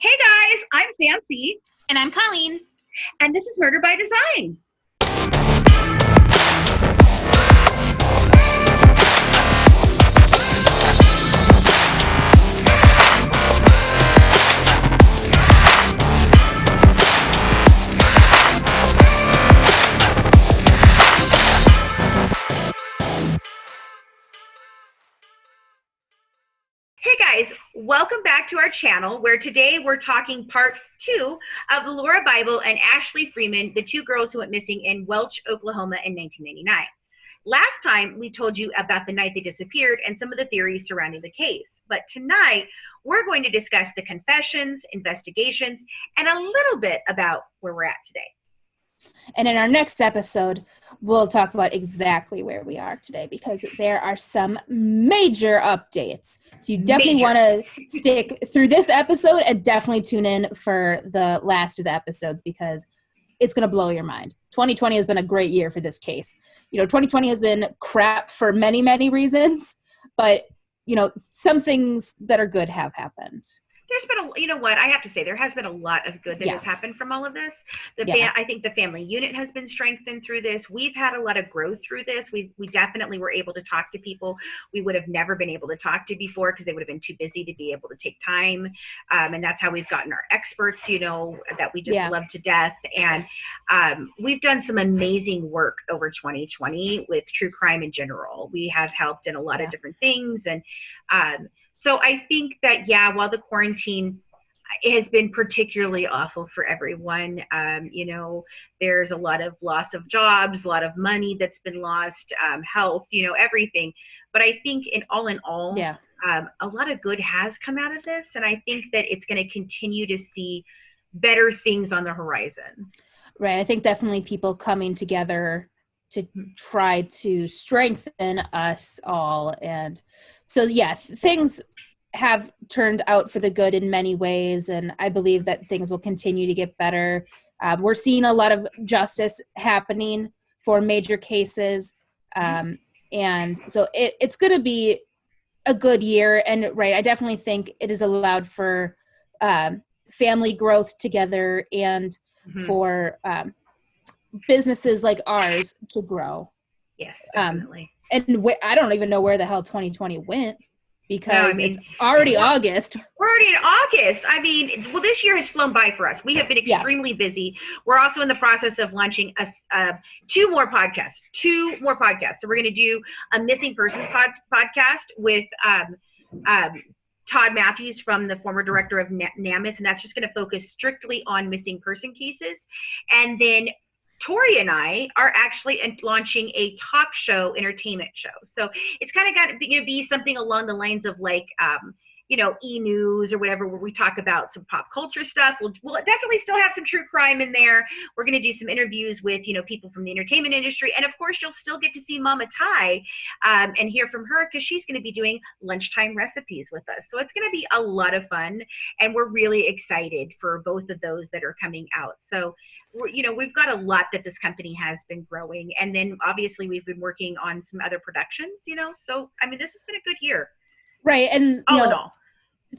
Hey guys, I'm Fancy, And I'm Colleen. and this is Murder by Design. Hey guys, welcome back to our channel where today we're talking part 2 of the Lauria Bible and Ashley Freeman, the two girls who went missing in Welch, Oklahoma in 1999. Last time we told you about the night they disappeared and some of the theories surrounding the case. But tonight we're going to discuss the confessions, investigations, and a little bit about where we're at today. And in our next episode, we'll talk about exactly where we are today because there are some major updates. So you definitely want to stick through this episode and definitely tune in for the last of the episodes because it's going to blow your mind. 2020 has been a great year for this case. 2020 has been crap for many, many reasons, but, some things that are good have happened. There's been I have to say, there has been a lot of good that has happened from all of this. I think the family unit has been strengthened through this. We've had a lot of growth through this. We definitely were able to talk to people we would have never been able to talk to before because they would have been too busy to be able to take time. And that's how we've gotten our experts, that we just love to death. And we've done some amazing work over 2020 with true crime in general. We have helped in a lot of different things. And so I think that, while the quarantine has been particularly awful for everyone, there's a lot of loss of jobs, a lot of money that's been lost, health, everything. But I think in all, a lot of good has come out of this. And I think that it's going to continue to see better things on the horizon. Right. I think definitely people coming together to try to strengthen us all. And so, things have turned out for the good in many ways. And I believe that things will continue to get better. We're seeing a lot of justice happening for major cases. And so it's going to be a good year. And I definitely think it has allowed for family growth together and for businesses like ours to grow. Yes, definitely. And I don't even know where the hell 2020 went because it's already August. We're already in August. This year has flown by for us. We have been extremely busy. We're also in the process of launching two more podcasts. So we're going to do a missing persons podcast with Todd Matthews from the former director of NAMIS, and that's just going to focus strictly on missing person cases. And then Tori and I are actually launching a talk show entertainment show. So it's kind of going to be something along the lines of e-news or whatever, where we talk about some pop culture stuff. We'll definitely still have some true crime in there. We're going to do some interviews with, people from the entertainment industry. And of course, you'll still get to see Mama Ty and hear from her because she's going to be doing lunchtime recipes with us. So it's going to be a lot of fun. And we're really excited for both of those that are coming out. So, we've got a lot that this company has been growing. And then obviously we've been working on some other productions, So, this has been a good year. Right. And all in all,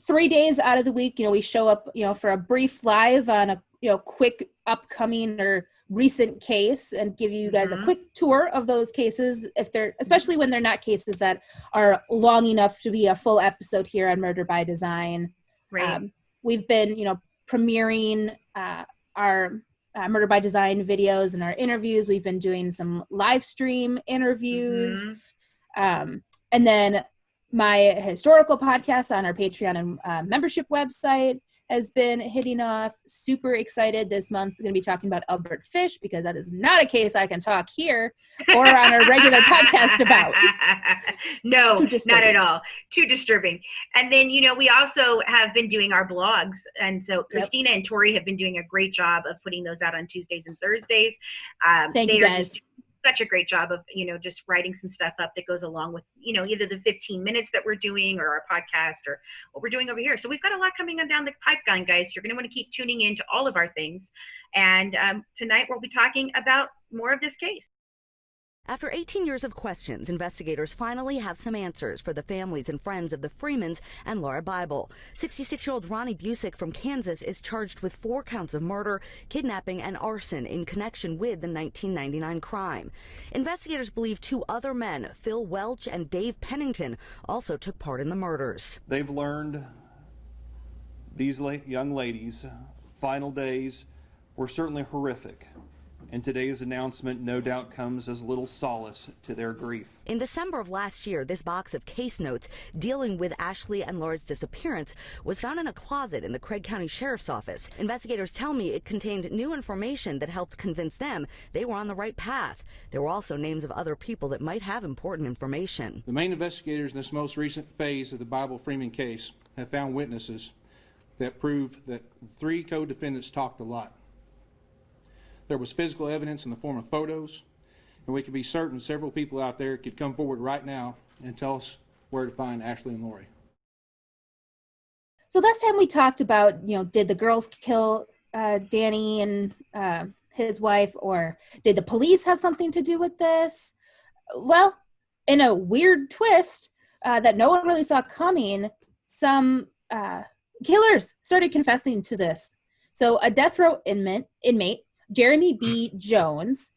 3 days out of the week, we show up, for a brief live on a, quick upcoming or recent case and give you guys a quick tour of those cases, especially when they're not cases that are long enough to be a full episode here on Murder by Design. Right. We've been, premiering our Murder by Design videos and our interviews. We've been doing some live stream interviews. And then my historical podcast on our Patreon and membership website has been hitting off. Super excited this month. We're going to be talking about Albert Fish because that is not a case I can talk here or on a regular podcast about. No, not at all. Too disturbing. And then, we also have been doing our blogs. And so Christina and Tori have been doing a great job of putting those out on Tuesdays and Thursdays. Thank you guys. Such a great job of, just writing some stuff up that goes along with, either the 15 minutes that we're doing or our podcast or what we're doing over here. So we've got a lot coming on down the pipeline, guys. You're going to want to keep tuning in to all of our things. And tonight we'll be talking about more of this case. After 18 years of questions, investigators finally have some answers for the families and friends of the Freemans and Lauria Bible. 66-year-old Ronnie Busick from Kansas is charged with 4 counts of murder, kidnapping, and arson in connection with the 1999 crime. Investigators believe 2 other men, Phil Welch and Dave Pennington, also took part in the murders. They've learned these young ladies' final days were certainly horrific. And today's announcement no doubt comes as little solace to their grief. In December of last year, this box of case notes dealing with Ashley and Laura's disappearance was found in a closet in the Craig County Sheriff's Office. Investigators tell me it contained new information that helped convince them they were on the right path. There were also names of other people that might have important information. The main investigators in this most recent phase of the Bible Freeman case have found witnesses that prove that 3 co-defendants talked a lot. There was physical evidence in the form of photos, and we can be certain several people out there could come forward right now and tell us where to find Ashley and Laurie. So last time we talked about, did the girls kill Danny and his wife, or did the police have something to do with this? Well, in a weird twist that no one really saw coming, some killers started confessing to this. So a death row inmate, Jeremy B. Jones,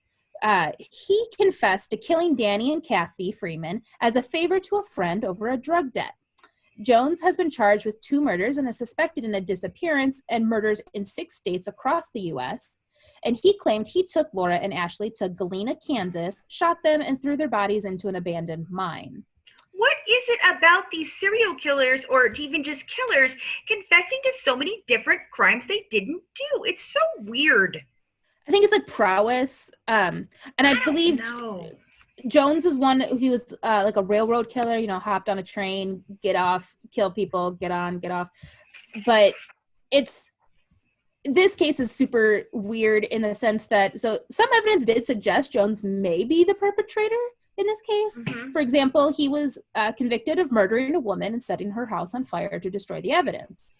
he confessed to killing Danny and Kathy Freeman as a favor to a friend over a drug debt. Jones has been charged with 2 murders and is suspected in a disappearance and murders in 6 states across the U.S. And he claimed he took Laura and Ashley to Galena, Kansas, shot them, and threw their bodies into an abandoned mine. What is it about these serial killers, or even just killers, confessing to so many different crimes they didn't do? It's so weird. I think it's like prowess. And I believe Jones is one who was like a railroad killer, hopped on a train, get off, kill people, get on, get off. But this case is super weird in the sense that, so some evidence did suggest Jones may be the perpetrator in this case. Mm-hmm. For example, he was convicted of murdering a woman and setting her house on fire to destroy the evidence.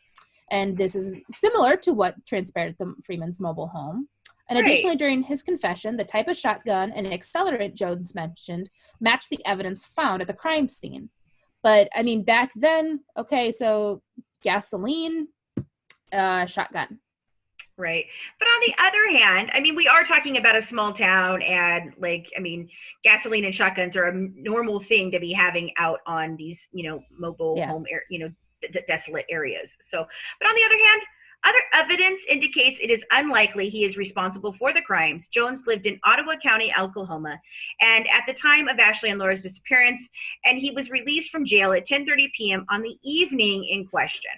And this is similar to what transpired at the Freeman's mobile home. And additionally, during his confession, the type of shotgun and accelerant Jones mentioned matched the evidence found at the crime scene. But, I mean, back then, so gasoline, shotgun. Right. But on the other hand, I mean, we are talking about a small town, and gasoline and shotguns are a normal thing to be having out on these, mobile home, desolate areas. So, but on the other hand, other evidence indicates it is unlikely he is responsible for the crimes. Jones lived in Ottawa County, Oklahoma, and at the time of Ashley and Laura's disappearance, and he was released from jail at 10:30 p.m. on the evening in question.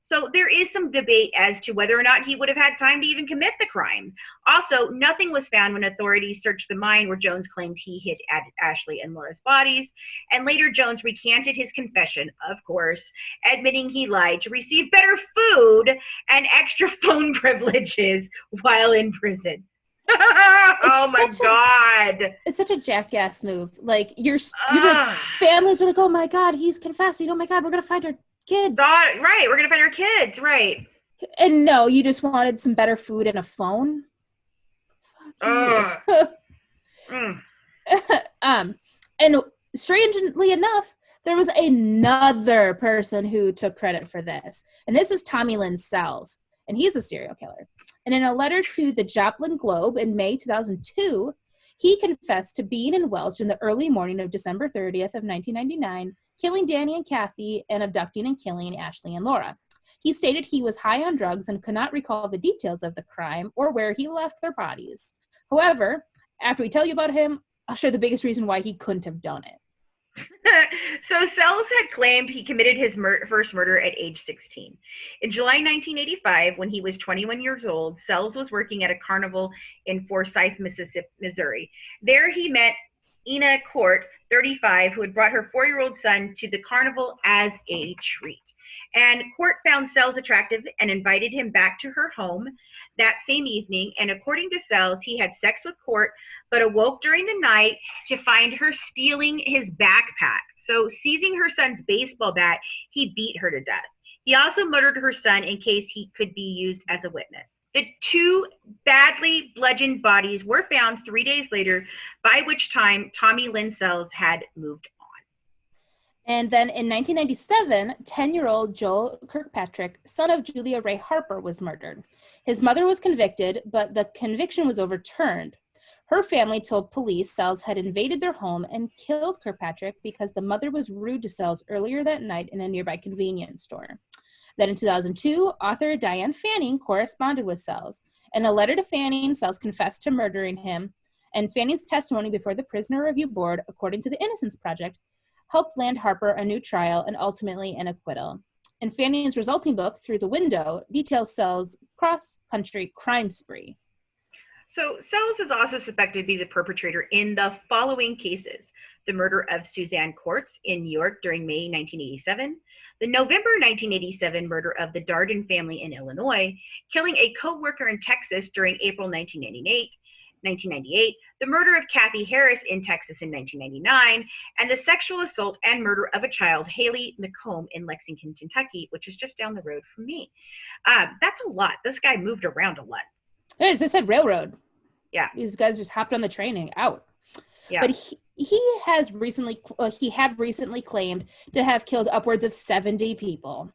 So there is some debate as to whether or not he would have had time to even commit the crime. Also, nothing was found when authorities searched the mine where Jones claimed he hid Ashley and Laura's bodies. And later, Jones recanted his confession, of course, admitting he lied to receive better food and extra phone privileges while in prison. Oh my God. It's such a jackass move. Like, families are like, oh my God, he's confessing. Oh my God, we're going to find our kids. Right, we're gonna find our kids, right? And no, you just wanted some better food and a phone. And strangely enough, there was another person who took credit for this, and this is Tommy Lynn Sells, and he's a serial killer. And in a letter to the Joplin Globe in May 2002, he confessed to being in Welch in the early morning of December 30th of 1999, killing Danny and Kathy, and abducting and killing Ashley and Laura. He stated he was high on drugs and could not recall the details of the crime or where he left their bodies. However, after we tell you about him, I'll share the biggest reason why he couldn't have done it. So Sells had claimed he committed his first murder at age 16. In July 1985, when he was 21 years old, Sells was working at a carnival in Forsyth, Missouri. There he met Ina Court, 35, who had brought her 4-year-old son to the carnival as a treat. And Court found Sells attractive and invited him back to her home that same evening. And according to Sells, he had sex with Court, but awoke during the night to find her stealing his backpack. So seizing her son's baseball bat, he beat her to death. He also murdered her son in case he could be used as a witness. The 2 badly bludgeoned bodies were found 3 days later, by which time Tommy Lynn Sells had moved on. And then in 1997, 10-year-old Joel Kirkpatrick, son of Julia Ray Harper, was murdered. His mother was convicted, but the conviction was overturned. Her family told police Sells had invaded their home and killed Kirkpatrick because the mother was rude to Sells earlier that night in a nearby convenience store. Then in 2002, author Diane Fanning corresponded with Sells. In a letter to Fanning, Sells confessed to murdering him, and Fanning's testimony before the Prisoner Review Board, according to the Innocence Project, helped land Harper a new trial and ultimately an acquittal. And Fanning's resulting book, Through the Window, details Sells' cross-country crime spree. So Sells is also suspected to be the perpetrator in the following cases: the murder of Suzanne Courts in New York during May 1987, the November 1987 murder of the Darden family in Illinois, killing a co-worker in Texas during April 1998, the murder of Kathy Harris in Texas in 1999, and the sexual assault and murder of a child, Haley McComb, in Lexington, Kentucky, which is just down the road from me. That's a lot. This guy moved around a lot. As I said, railroad. Yeah. These guys just hopped on the train and out. Yeah. But he had recently claimed to have killed upwards of 70 people,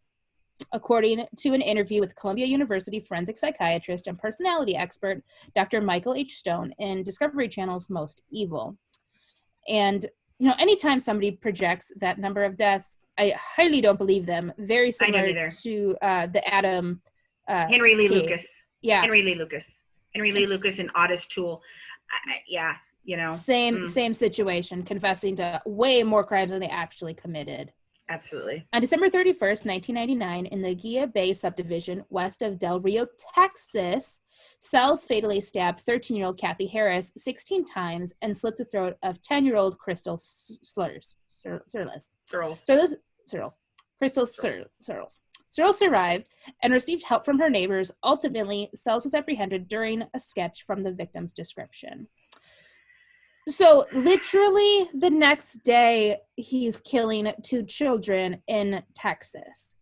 according to an interview with Columbia University forensic psychiatrist and personality expert Dr. Michael H. Stone in Discovery Channel's Most Evil. And, anytime somebody projects that number of deaths, I highly don't believe them. Very similar to the Adam Henry Lee case. Lucas. Yeah. Henry Lee Lucas and Otis Toole. Same situation, confessing to way more crimes than they actually committed. Absolutely. On December 31st, 1999, in the Gia Bay subdivision west of Del Rio, Texas, Sells fatally stabbed 13-year-old Kathy Harris 16 times and slit the throat of 10-year-old Crystal Searles. Searles survived and received help from her neighbors. Ultimately, Sells was apprehended during a sketch from the victim's description. So literally the next day, he's killing 2 children in Texas.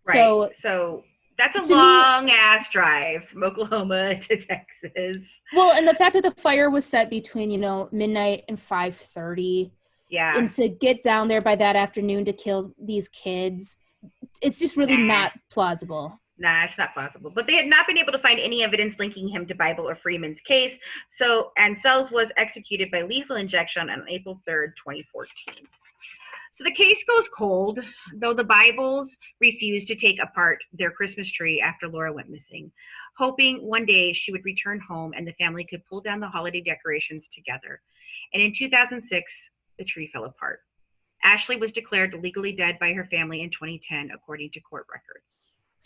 Right. So that's a long ass drive from Oklahoma to Texas. Well, and the fact that the fire was set between, midnight and 5:30. Yeah. And to get down there by that afternoon to kill these kids, it's just really not plausible. Nah, it's not possible. But they had not been able to find any evidence linking him to Bible or Freeman's case. And Sells was executed by lethal injection on April 3rd, 2014. So the case goes cold, though the Bibles refused to take apart their Christmas tree after Laura went missing, hoping one day she would return home and the family could pull down the holiday decorations together. And in 2006, the tree fell apart. Ashley was declared legally dead by her family in 2010, according to court records.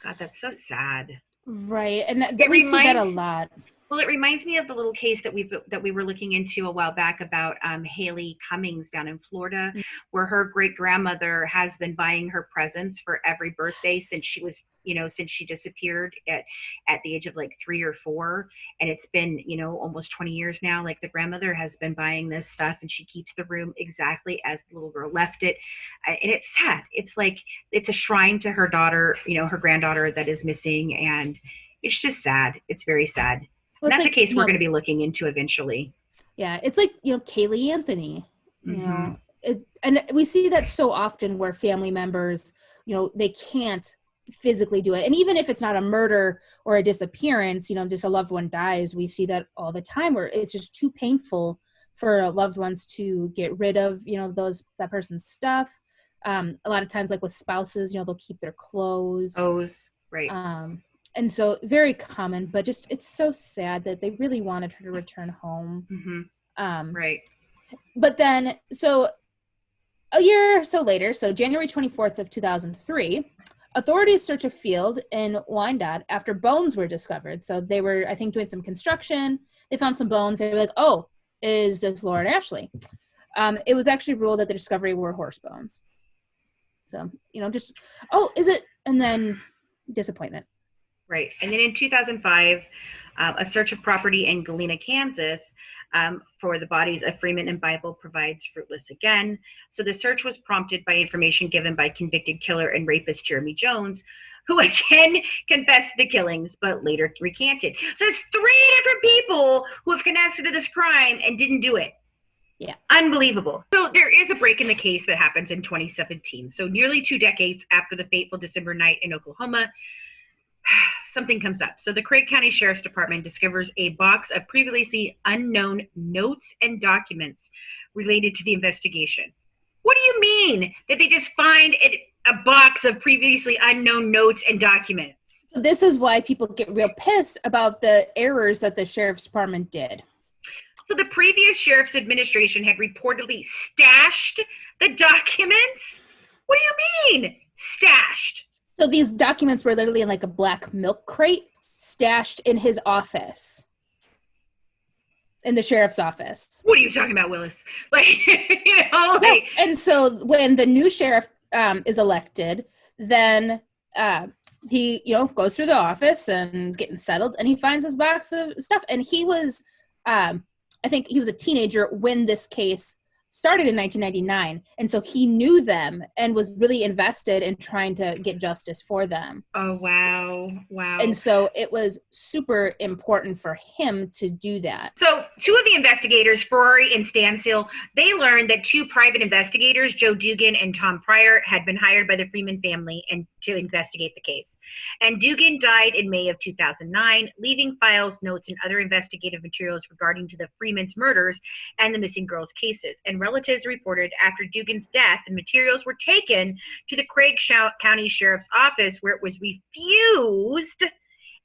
God, that's so sad. Right, and we see that a lot. Well, it reminds me of the little case that we were looking into a while back about Haley Cummings down in Florida, where her great grandmother has been buying her presents for every birthday since she was, since she disappeared at the age of like 3 or 4, and it's been almost 20 years now. Like the grandmother has been buying this stuff, and she keeps the room exactly as the little girl left it, and it's sad. It's like it's a shrine to her daughter, her granddaughter that is missing, and it's just sad. It's very sad. Well, that's a case we're going to be looking into eventually. Yeah, it's like, Kaylee Anthony, and we see that so often where family members, they can't physically do it. And even if it's not a murder or a disappearance, just a loved one dies, we see that all the time where it's just too painful for loved ones to get rid of, that person's stuff. A lot of times, like with spouses, they'll keep their clothes. Right. And so very common, but just it's so sad that they really wanted her to return home. Mm-hmm. Right. But then, so a year or so later, so January 24th of 2003, authorities search a field in Wyandotte after bones were discovered. So they were, I think, doing some construction. They found some bones. They were like, oh, is this Laura and Ashley? It was actually ruled that the discovery were horse bones. So, just, oh, is it? And then disappointment. Right. And then in 2005, a search of property in Galena, Kansas, for the bodies of Freeman and Bible provides fruitless again. So the search was prompted by information given by convicted killer and rapist Jeremy Jones, who again confessed to the killings, but later recanted. So it's 3 different people who have connected to this crime and didn't do it. Yeah. Unbelievable. So there is a break in the case that happens in 2017. So nearly 2 decades after the fateful December night in Oklahoma, something comes up. So the Craig County Sheriff's Department discovers a box of previously unknown notes and documents related to the investigation. What do you mean that they just find a box of previously unknown notes and documents? This is why people get real pissed about the errors that the Sheriff's Department did. So the previous sheriff's administration had reportedly stashed the documents? What do you mean, stashed? So these documents were literally in like a black milk crate stashed in his office, in the sheriff's office. What are you talking about, Willis? Like, And so when the new sheriff is elected, then he, goes through the office and getting settled, and he finds this box of stuff. And he was, I think he was a teenager when this case started in 1999. And so he knew them and was really invested in trying to get justice for them. Oh, wow. Wow. And so it was super important for him to do that. So 2 of the investigators, Ferrari and Stansel, they learned that 2 private investigators, Joe Dugan and Tom Pryor, had been hired by the Freeman family and to investigate the case. And Dugan died in May of 2009, leaving files, notes, and other investigative materials regarding to the Freeman's murders and the missing girls' cases. And relatives reported after Dugan's death, the materials were taken to the Craig County Sheriff's Office, where it was refused,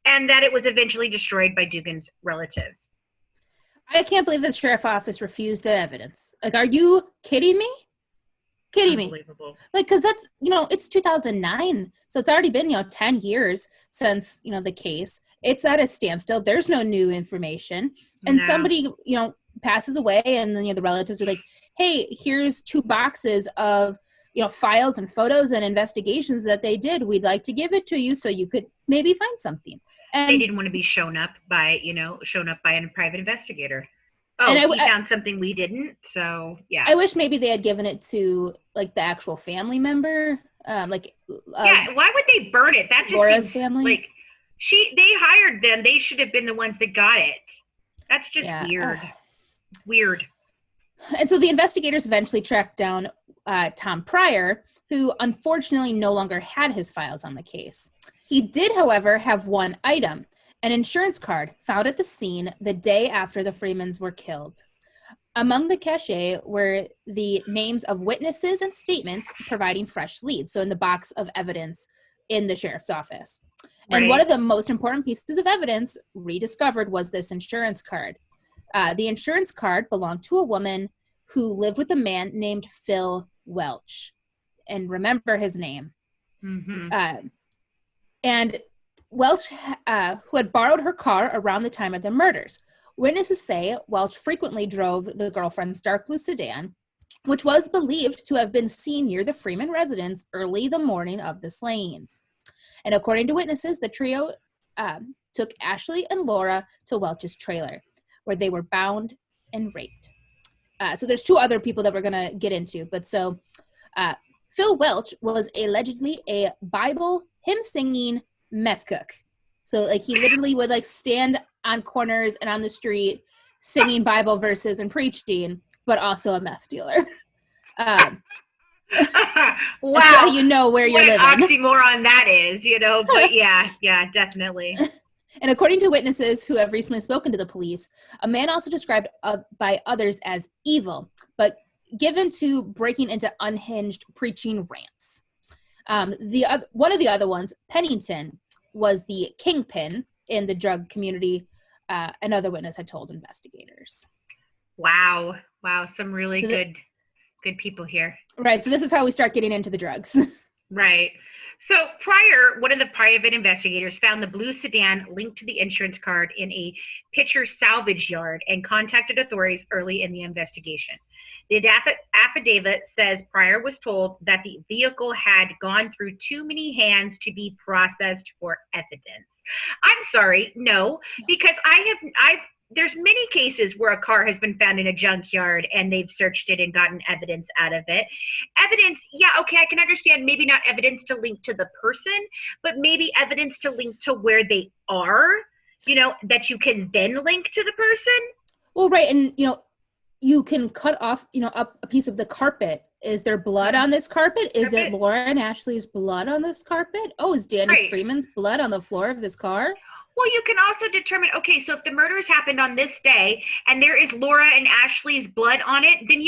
and that it was eventually destroyed by Dugan's relatives. I can't believe the sheriff's office refused the evidence. Like, are you kidding me? Unbelievable. Like, because that's, it's 2009. So it's already been, 10 years since, the case. It's at a standstill. There's no new information. And somebody, passes away, and then the relatives are like, hey, here's 2 boxes of, files and photos and investigations that they did. We'd like to give it to you so you could maybe find something. And they didn't want to be shown up by a private investigator. Oh, and he found something we didn't. So yeah. I wish maybe they had given it to like the actual family member. Why would they burn it? That just Laura's seems family. Like they hired them. They should have been the ones that got it. That's just weird. Weird. And so the investigators eventually tracked down Tom Pryor, who unfortunately no longer had his files on the case. He did, however, have one item, an insurance card found at the scene the day after the Freemans were killed. Among the cachet were the names of witnesses and statements providing fresh leads, so in the box of evidence in the sheriff's office. Right. And one of the most important pieces of evidence rediscovered was this insurance card. The insurance card belonged to a woman who lived with a man named Phil Welch. And remember his name. Mm-hmm. And Welch, who had borrowed her car around the time of the murders. Witnesses say Welch frequently drove the girlfriend's dark blue sedan, which was believed to have been seen near the Freeman residence early the morning of the slayings. And according to witnesses, the trio took Ashley and Laura to Welch's trailer, where they were bound and raped. So there's 2 other people that we're going to get into. But so Phil Welch was allegedly a Bible hymn-singing meth cook. So like he literally would like stand on corners and on the street singing Bible verses and preaching, but also a meth dealer. Wow. So you know where you're living. What an oxymoron that is, but yeah, definitely. And according to witnesses who have recently spoken to the police, a man also described by others as evil, but given to breaking into unhinged preaching rants. One of the other ones, Pennington, was the kingpin in the drug community, another witness had told investigators. Wow. Some really good people here. Right. So this is how we start getting into the drugs. Right. So Pryor, one of the private investigators, found the blue sedan linked to the insurance card in a Picher salvage yard and contacted authorities early in the investigation. The affidavit says Pryor was told that the vehicle had gone through too many hands to be processed for evidence. I'm sorry, no, because there's many cases where a car has been found in a junkyard and they've searched it and gotten evidence out of it. Evidence, yeah, okay, I can understand maybe not evidence to link to the person, but maybe evidence to link to where they are, that you can then link to the person. Well, right, and you can cut off, a piece of the carpet. Is there blood on this carpet? Is it Laura and Ashley's blood on this carpet? Oh, is Danny Freeman's blood on the floor of this car? Well, you can also determine, okay, so if the murders happened on this day and there is Laura and Ashley's blood on it, then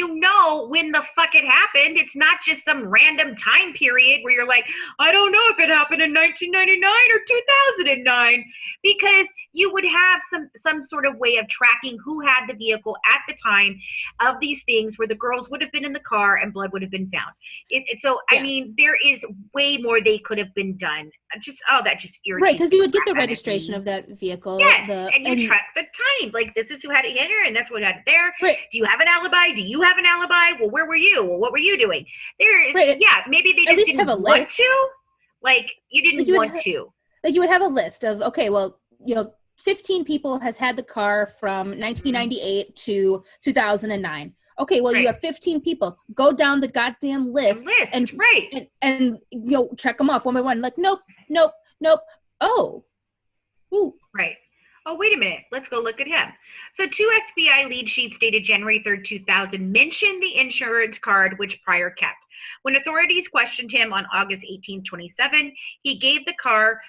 when the fuck it happened. It's not just some random time period where you're like, I don't know if it happened in 1999 or 2009, because you would have some sort of way of tracking who had the vehicle at the time of these things where the girls would have been in the car and blood would have been found. I mean, there is way more they could have been done. That just irritates right, because you would get the registration of that vehicle. Yes, and you track the time. Like, this is who had it here, and that's what had it there. Right. Do you have an alibi? Do you have an alibi? Well, where were you? Well, what were you doing? Maybe they just didn't want to. Like, you didn't want to. Like, you would have a list of, okay, well, 15 people has had the car from 1998 to 2009. Okay, well, you have 15 people. Go down the goddamn list and check them off one by one. Like, nope. Oh. Ooh. Right. Oh, wait a minute. Let's go look at him. So 2 FBI lead sheets dated January 3rd, 2000 mentioned the insurance card which Pryor kept. When authorities questioned him on August 18, 27, he gave the car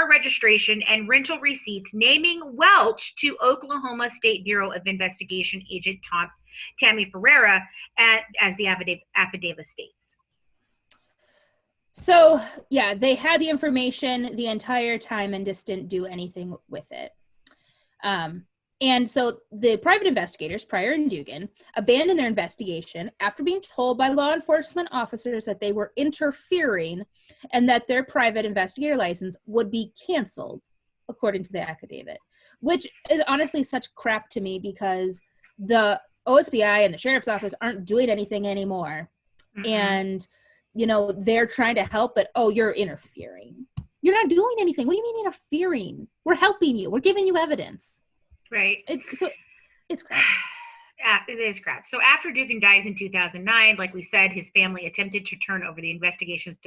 registration, and rental receipts, naming Welch to Oklahoma State Bureau of Investigation agent Tammy Ferreira, as the affidavit states. So, yeah, they had the information the entire time and just didn't do anything with it. And so the private investigators, Pryor and Dugan, abandoned their investigation after being told by law enforcement officers that they were interfering and that their private investigator license would be canceled, according to the affidavit, which is honestly such crap to me because the OSBI and the sheriff's office aren't doing anything anymore. Mm-hmm. And, they're trying to help, but, you're interfering. You're not doing anything. What do you mean interfering? We're helping you. We're giving you evidence. Right. It's crap. It is crap. So after Dugan dies in 2009, like we said, his family attempted to turn over the investigations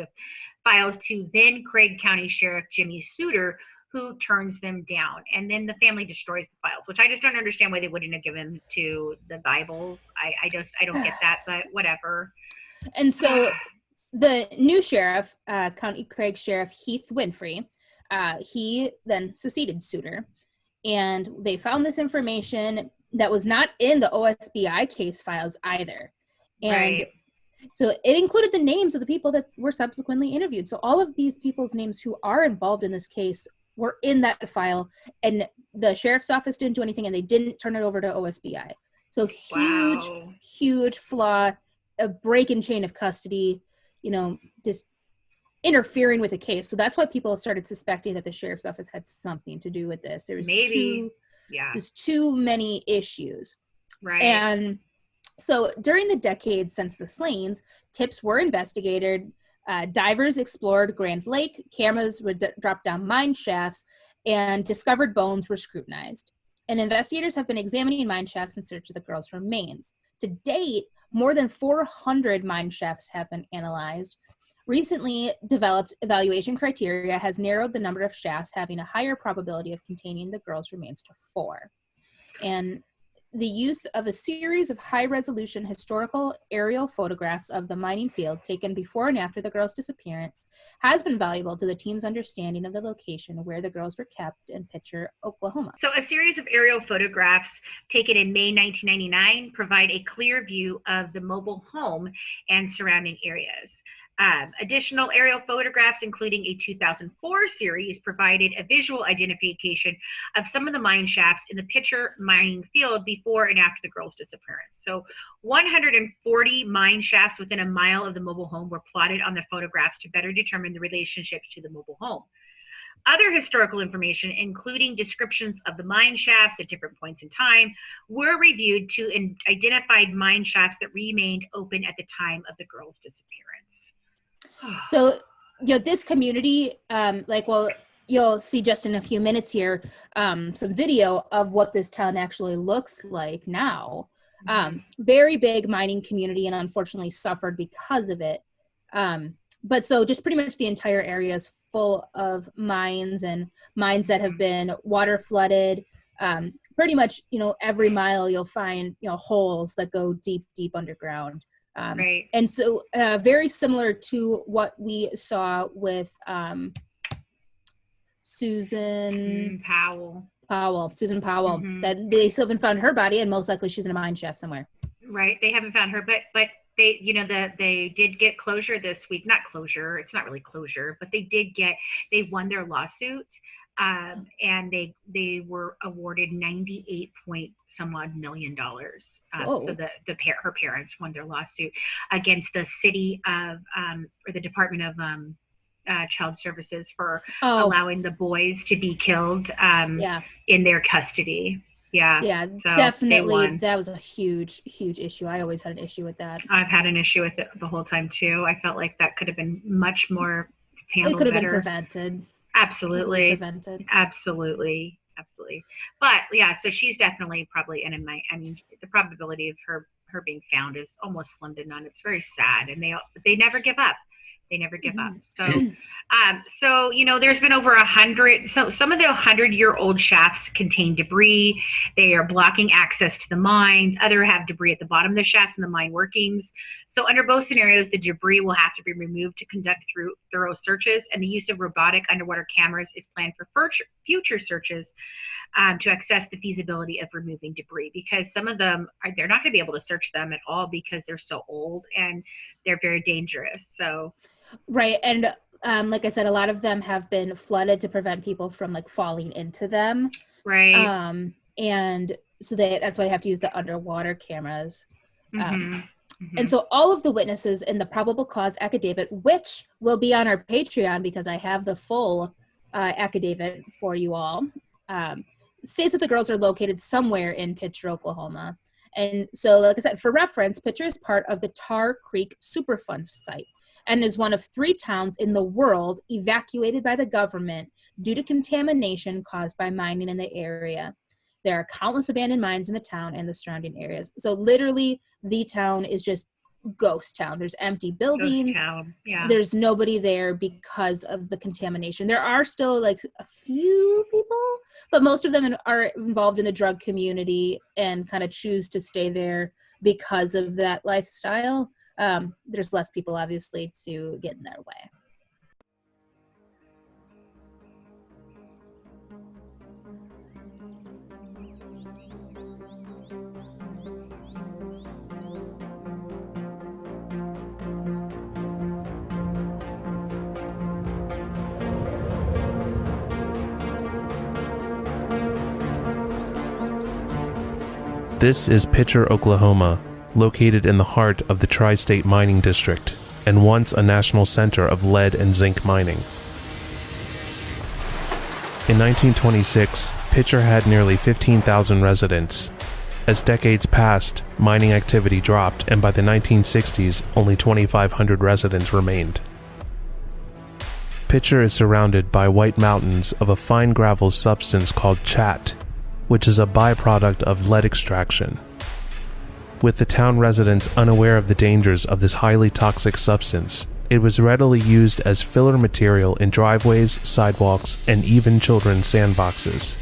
files to then Craig County Sheriff Jimmy Suter, who turns them down. And then the family destroys the files, which I just don't understand why they wouldn't have given to the Bibles. I don't get that, but whatever. And so the new sheriff, County Craig Sheriff Heath Winfrey, he then succeeded Suter. And they found this information that was not in the OSBI case files either. And so it included the names of the people that were subsequently interviewed. So all of these people's names who are involved in this case were in that file, and the sheriff's office didn't do anything, and they didn't turn it over to OSBI. So huge flaw, a break in chain of custody, just interfering with the case. So that's why people started suspecting that the sheriff's office had something to do with this. There's too many issues. Right. And so during the decades since the slayings, tips were investigated. Divers explored Grand Lake, cameras would drop down mine shafts, and discovered bones were scrutinized. And investigators have been examining mine shafts in search of the girls' remains. To date, more than 400 mine shafts have been analyzed. Recently developed evaluation criteria has narrowed the number of shafts having a higher probability of containing the girls' remains to 4. And the use of a series of high-resolution historical aerial photographs of the mining field taken before and after the girls' disappearance has been valuable to the team's understanding of the location where the girls were kept in Picher, Oklahoma. So a series of aerial photographs taken in May 1999 provide a clear view of the mobile home and surrounding areas. Additional aerial photographs, including a 2004 series, provided a visual identification of some of the mine shafts in the Picher mining field before and after the girls' disappearance. So 140 mine shafts within a mile of the mobile home were plotted on the photographs to better determine the relationships to the mobile home. Other historical information, including descriptions of the mine shafts at different points in time, were reviewed to identify mine shafts that remained open at the time of the girls' disappearance. So, this community, you'll see just in a few minutes here some video of what this town actually looks like now. Very big mining community, and unfortunately suffered because of it. But so just pretty much the entire area is full of mines, and mines that have been water flooded. Pretty much, every mile you'll find, holes that go deep, deep underground. Right. And so very similar to what we saw with Susan Powell, that they still haven't found her body, and most likely she's in a mine shaft somewhere. Right. They haven't found her, but they, they did get closure this week. Not closure. It's not really closure, but they won their lawsuit. And they were awarded $98 million. So her parents won their lawsuit against the city of, or the Department of, Child Services for allowing the boys to be killed in their custody. Yeah, so definitely. That was a huge, huge issue. I always had an issue with that. I've had an issue with it the whole time too. I felt like that could have been much more handled. It could have better. Been prevented. Absolutely. Prevented. Absolutely. But yeah, so she's definitely probably the probability of her being found is almost slim to none. It's very sad, and they never give up. They never give up. So, there's been over 100. So some of the 100-year-old shafts contain debris. They are blocking access to the mines. Other have debris at the bottom of the shafts and the mine workings. So under both scenarios, the debris will have to be removed to conduct thorough searches, and the use of robotic underwater cameras is planned for future searches to assess the feasibility of removing debris, because some of them they're not going to be able to search them at all because they're so old and they're very dangerous. So. Right. And like I said, a lot of them have been flooded to prevent people from falling into them. Right. And so that's why they have to use the underwater cameras. And so all of the witnesses in the probable cause affidavit, which will be on our Patreon because I have the full affidavit for you all, states that the girls are located somewhere in Picher, Oklahoma. And so, like I said, for reference, Picher is part of the Tar Creek Superfund site and is one of 3 towns in the world evacuated by the government due to contamination caused by mining in the area. There are countless abandoned mines in the town and the surrounding areas. So literally, the town is just ghost town. There's empty buildings. Ghost town. Yeah. There's nobody there because of the contamination. There are still a few people, but most of them are involved in the drug community and kind of choose to stay there because of that lifestyle. There's less people, obviously, to get in their way. This is Picher, Oklahoma, located in the heart of the Tri-State Mining District, and once a national center of lead and zinc mining. In 1926, Picher had nearly 15,000 residents. As decades passed, mining activity dropped, and by the 1960s, only 2,500 residents remained. Picher is surrounded by white mountains of a fine gravel substance called chat, which is a byproduct of lead extraction. With the town residents unaware of the dangers of this highly toxic substance, it was readily used as filler material in driveways, sidewalks, and even children's sandboxes.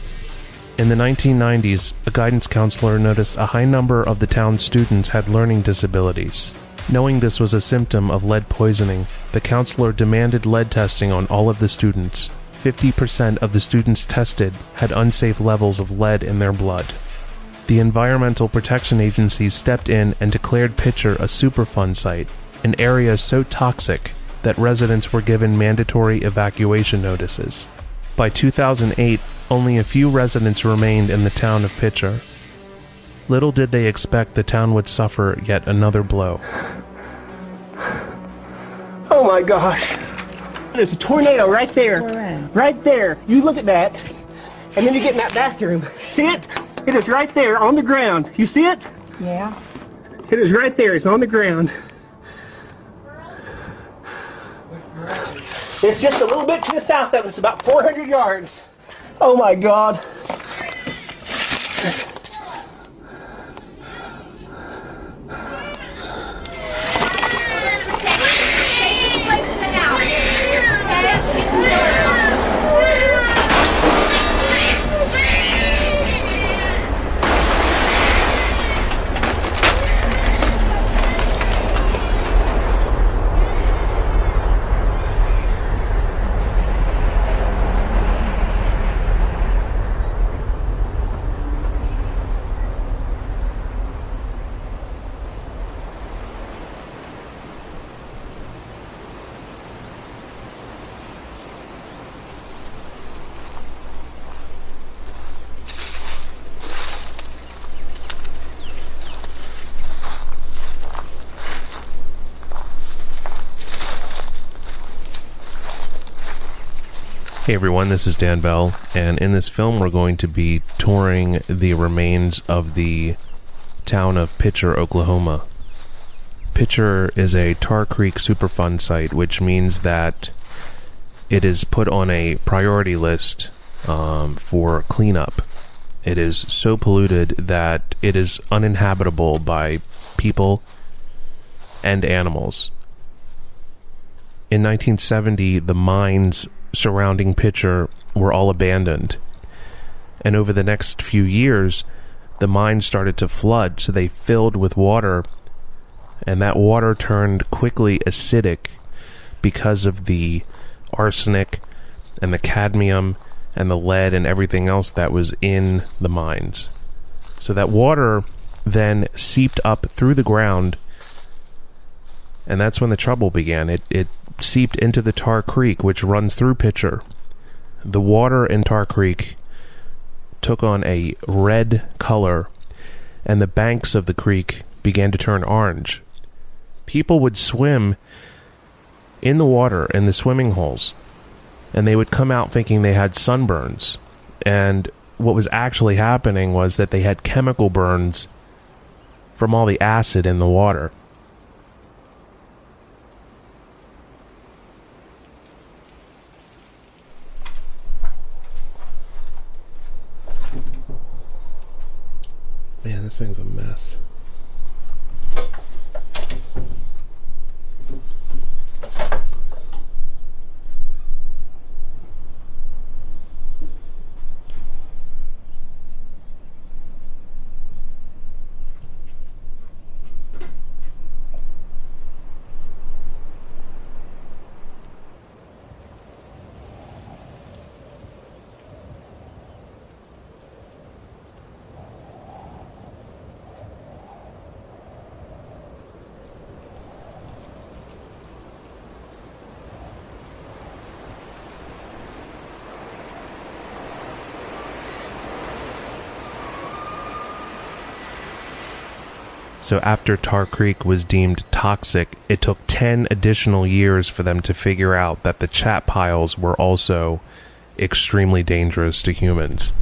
In the 1990s, a guidance counselor noticed a high number of the town's students had learning disabilities. Knowing this was a symptom of lead poisoning, the counselor demanded lead testing on all of the students. 50% of the students tested had unsafe levels of lead in their blood. The Environmental Protection Agency stepped in and declared Picher a Superfund site, an area so toxic that residents were given mandatory evacuation notices. By 2008, only a few residents remained in the town of Picher. Little did they expect the town would suffer yet another blow. Oh my gosh. There's a tornado right there. Right there. You look at that, and then you get in that bathroom. See it? It is right there on the ground. You see it? Yeah. It is right there. It's on the ground. It's just a little bit to the south of us, about 400 yards. Oh my God. Hey everyone, this is Dan Bell, and in this film we're going to be touring the remains of the town of Picher, Oklahoma. Picher is a Tar Creek Superfund site, which means that it is put on a priority list for cleanup. It is so polluted that it is uninhabitable by people and animals. In 1970, the mines surrounding Picher were all abandoned, and over the next few years the mines started to flood, so they filled with water, and that water turned quickly acidic because of the arsenic and the cadmium and the lead and everything else that was in the mines. So that water then seeped up through the ground, and that's when the trouble began. It seeped into the Tar Creek, which runs through Picher. The water in Tar Creek took on a red color, and the banks of the creek began to turn orange. People would swim in the water in the swimming holes, and they would come out thinking they had sunburns. And what was actually happening was that they had chemical burns from all the acid in the water. Man, this thing's a mess. So after Tar Creek was deemed toxic, it took 10 additional years for them to figure out that the chat piles were also extremely dangerous to humans.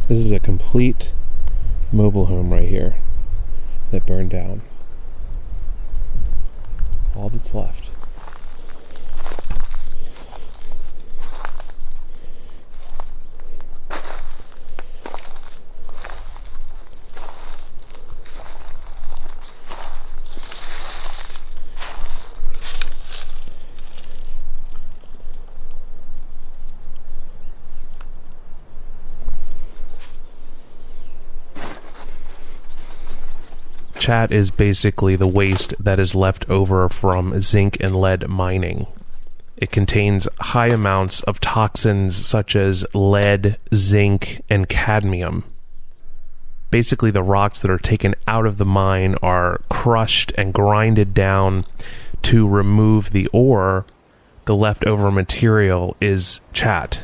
This is a complete mobile home right here that burned down. All that's left. Chat is basically the waste that is left over from zinc and lead mining. It contains high amounts of toxins such as lead, zinc, and cadmium. Basically, the rocks that are taken out of the mine are crushed and grinded down to remove the ore. The leftover material is chat.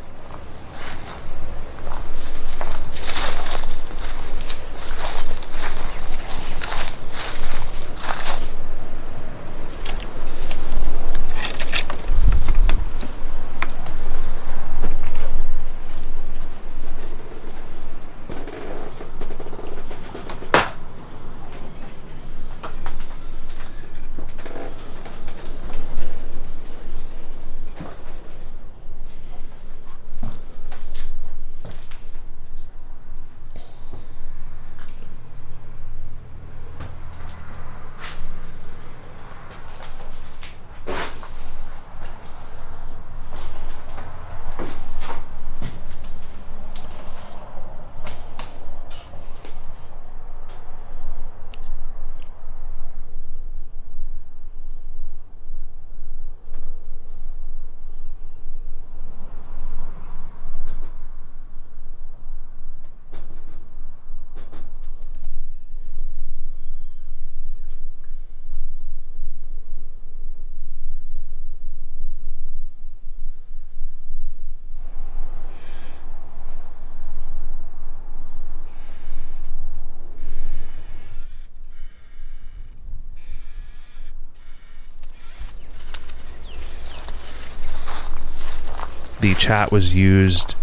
The chat was used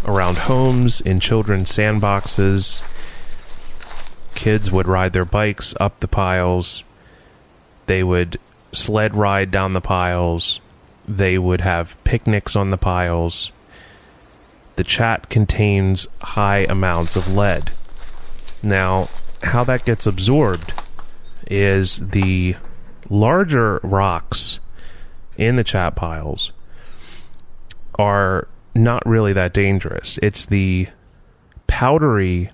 around homes, in children's sandboxes. Kids would ride their bikes up the piles. They would sled ride down the piles. They would have picnics on the piles. The chat contains high amounts of lead. Now, how that gets absorbed is the larger rocks in the chat piles are not really that dangerous. It's the powdery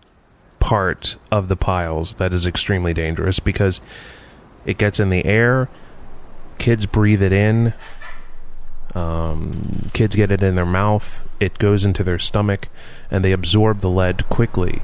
part of the piles that is extremely dangerous because it gets in the air, kids breathe it in, kids get it in their mouth, it goes into their stomach, and they absorb the lead quickly.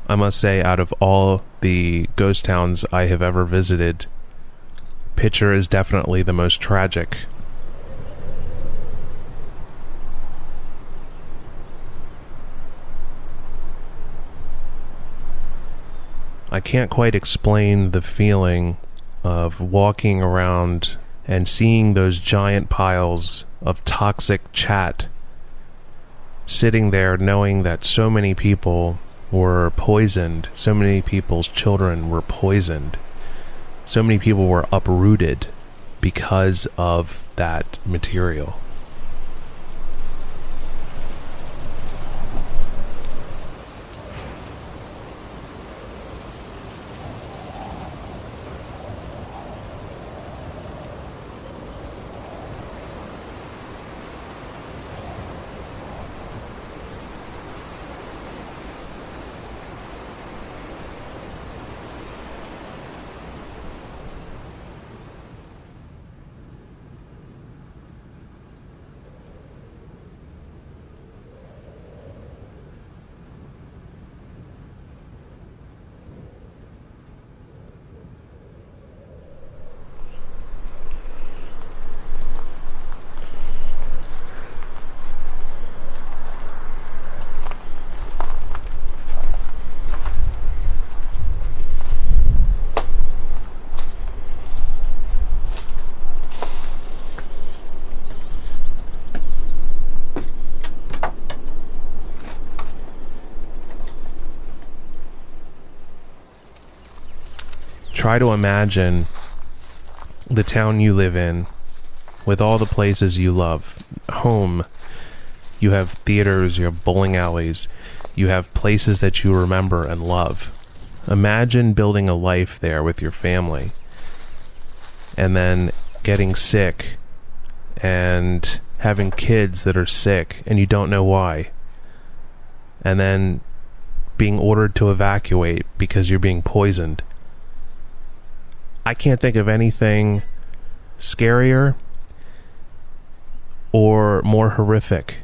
I must say, out of all the ghost towns I have ever visited, Picher is definitely the most tragic. I can't quite explain the feeling of walking around and seeing those giant piles of toxic chat sitting there, knowing that so many people were poisoned, so many people's children were poisoned, so many people were uprooted because of that material. Try to imagine the town you live in with all the places you love. Home, you have theaters, you have bowling alleys, you have places that you remember and love. Imagine building a life there with your family and then getting sick and having kids that are sick and you don't know why, and then being ordered to evacuate because you're being poisoned. I can't think of anything scarier or more horrific.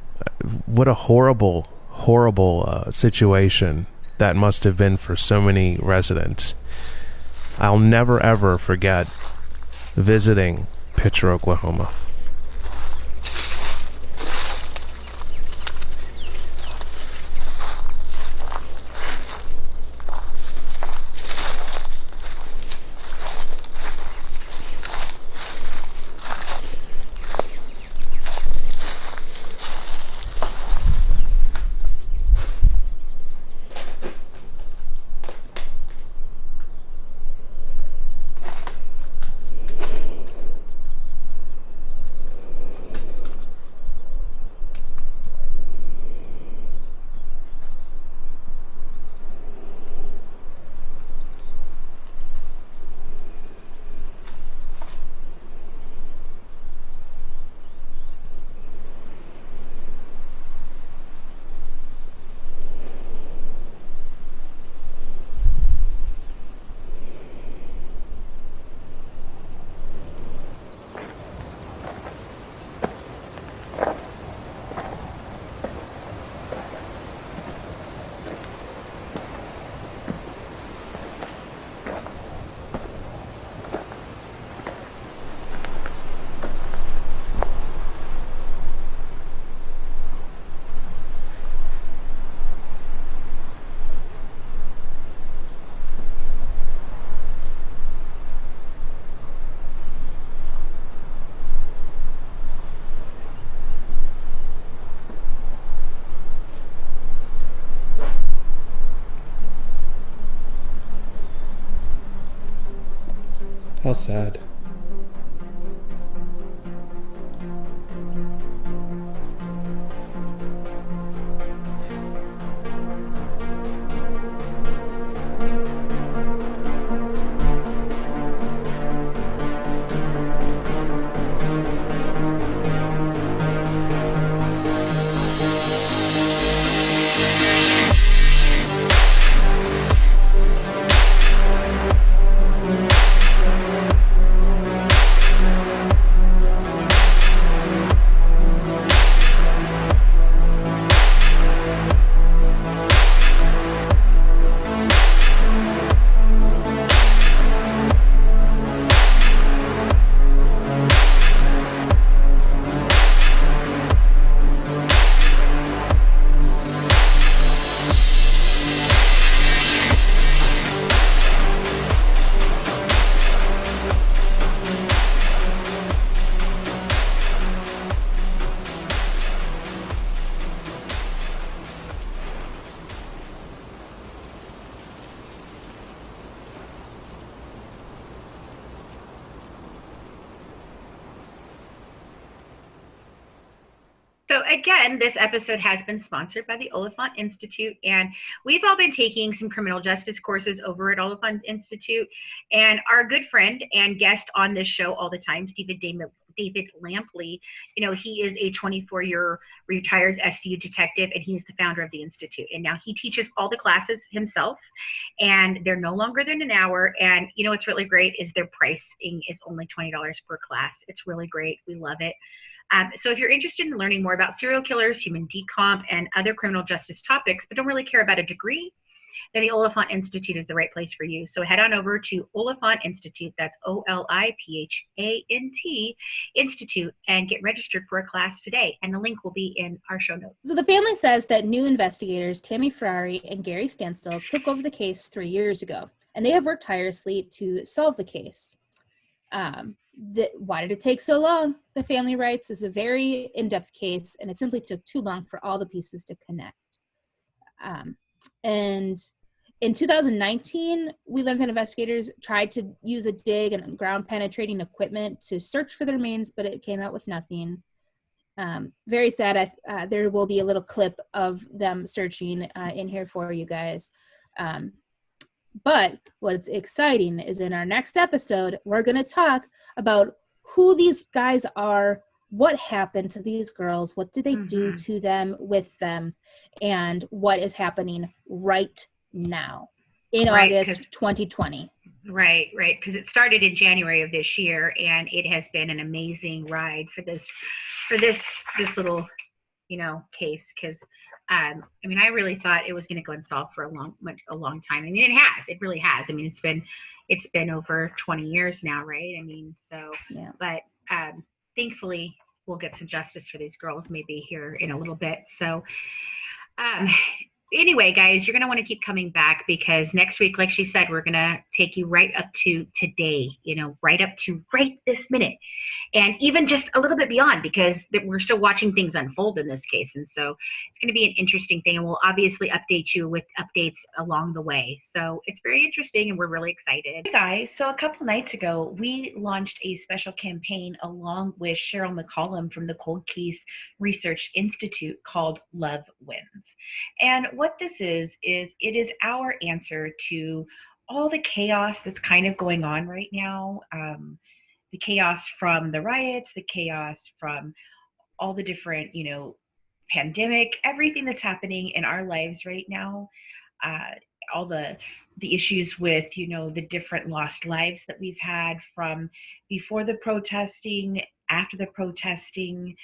What a horrible, horrible situation that must have been for so many residents. I'll never ever forget visiting Picher, Oklahoma. How sad. So again, this episode has been sponsored by the Oliphant Institute, and we've all been taking some criminal justice courses over at Oliphant Institute. And our good friend and guest on this show all the time, David Lampley, he is a 24-year retired SVU detective, and he's the founder of the Institute. And now he teaches all the classes himself, and they're no longer than an hour. And what's really great is their pricing is only $20 per class. It's really great. We love it. So if you're interested in learning more about serial killers, human decomp, and other criminal justice topics, but don't really care about a degree, then the Oliphant Institute is the right place for you. So head on over to Oliphant Institute, that's OLIPHANT Institute, and get registered for a class today. And the link will be in our show notes. So the family says that new investigators, Tammy Ferrari and Gary Standstill, took over the case 3 years ago, and they have worked tirelessly to solve the case. Why did it take so long? The family writes, this is a very in-depth case, and it simply took too long for all the pieces to connect. And in 2019, we learned that investigators tried to use a dig and ground-penetrating equipment to search for the remains, but it came out with nothing. Very sad. There will be a little clip of them searching in here for you guys. But what's exciting is in our next episode, we're going to talk about who these guys are, what happened to these girls, what did they do to them, with them, and what is happening right now in August 2020. Right, because it started in January of this year, and it has been an amazing ride for this little, case, because I really thought it was going to go unsolved for a long time. It has. It really has. It's been over 20 years now, right? Yeah. But thankfully, we'll get some justice for these girls maybe here in a little bit. So, anyway, guys, you're going to want to keep coming back, because next week, like she said, we're going to take you right up to today, right up to right this minute, and even just a little bit beyond, because we're still watching things unfold in this case. And so it's going to be an interesting thing, and we'll obviously update you with updates along the way. So it's very interesting, and we're really excited. Hey guys, so a couple nights ago, we launched a special campaign along with Cheryl McCollum from the Cold Case Research Institute called Love Wins. And what this is it is our answer to all the chaos that's kind of going on right now. The chaos from the riots, the chaos from all the different, pandemic, everything that's happening in our lives right now. All the issues with, the different lost lives that we've had from before the protesting, after the protesting.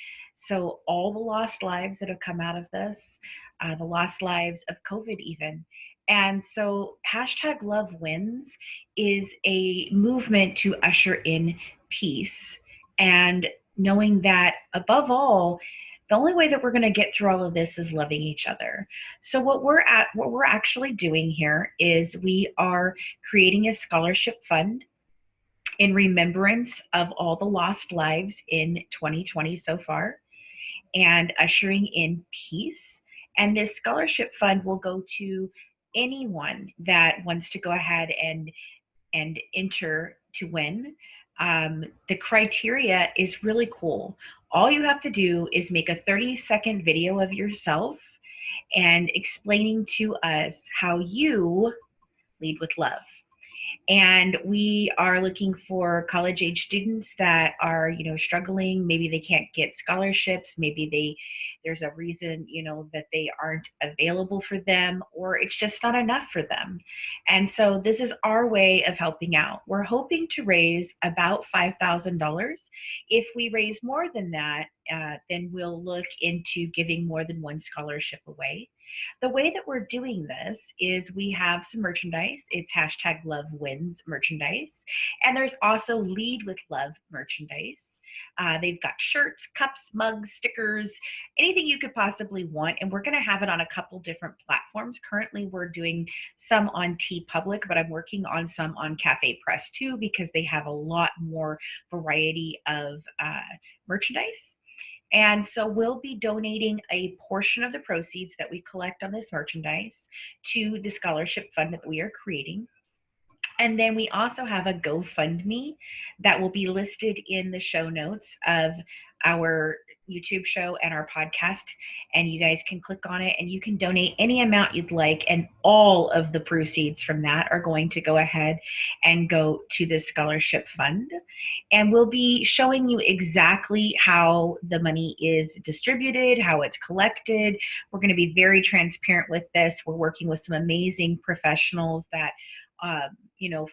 So all the lost lives that have come out of this, the lost lives of COVID even. And so #LoveWins is a movement to usher in peace, and knowing that above all, the only way that we're going to get through all of this is loving each other. So what we're actually doing here is we are creating a scholarship fund in remembrance of all the lost lives in 2020 so far, and ushering in peace. And this scholarship fund will go to anyone that wants to go ahead and and enter to win. The criteria is really cool. All you have to do is make a 30-second video of yourself and explaining to us how you lead with love. And we are looking for college age students that are, struggling. Maybe they can't get scholarships. Maybe there's a reason, that they aren't available for them, or it's just not enough for them. And so this is our way of helping out. We're hoping to raise about $5,000. If we raise more than that, then we'll look into giving more than one scholarship away. The way that we're doing this is we have some merchandise. It's #LoveWins merchandise. And there's also Lead with Love merchandise. They've got shirts, cups, mugs, stickers, anything you could possibly want. And we're going to have it on a couple different platforms. Currently, we're doing some on TeePublic, but I'm working on some on Cafe Press too, because they have a lot more variety of merchandise. And so we'll be donating a portion of the proceeds that we collect on this merchandise to the scholarship fund that we are creating. And then we also have a GoFundMe that will be listed in the show notes of our YouTube show and our podcast. And you guys can click on it and you can donate any amount you'd like. And all of the proceeds from that are going to go ahead and go to the scholarship fund. And we'll be showing you exactly how the money is distributed, how it's collected. We're going to be very transparent with this. We're working with some amazing professionals that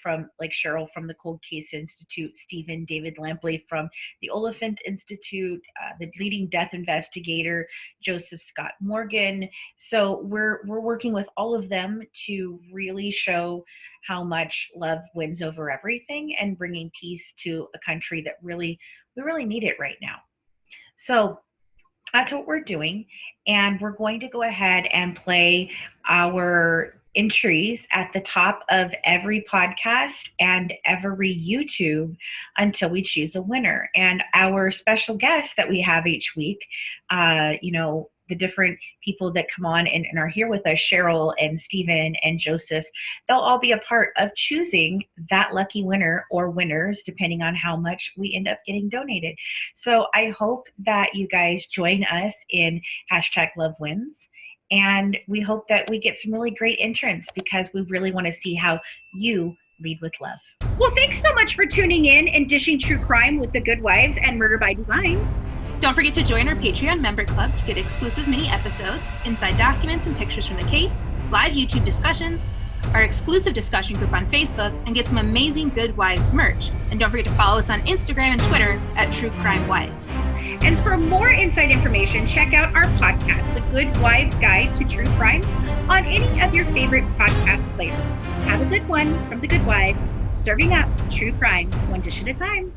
from like Cheryl from the Cold Case Institute, Stephen David Lampley from the Oliphant Institute, the leading death investigator, Joseph Scott Morgan. So we're working with all of them to really show how much love wins over everything and bringing peace to a country that we really need it right now. So that's what we're doing. And we're going to go ahead and play our entries at the top of every podcast and every YouTube until we choose a winner. And our special guests that we have each week, the different people that come on and are here with us, Cheryl and Stephen and Joseph, they'll all be a part of choosing that lucky winner or winners, depending on how much we end up getting donated. So I hope that you guys join us in #LoveWins. And we hope that we get some really great entrants, because we really want to see how you lead with love. Well, thanks so much for tuning in and dishing true crime with the Good Wives and Murder by Design. Don't forget to join our Patreon member club to get exclusive mini episodes, inside documents and pictures from the case, live YouTube discussions, our exclusive discussion group on Facebook, and get some amazing Good Wives merch. And don't forget to follow us on Instagram and Twitter at truecrimewives. And for more inside information, check out our podcast, The Good Wives Guide to True Crime, on any of your favorite podcast players. Have a good one from The Good Wives, serving up true crime one dish at a time.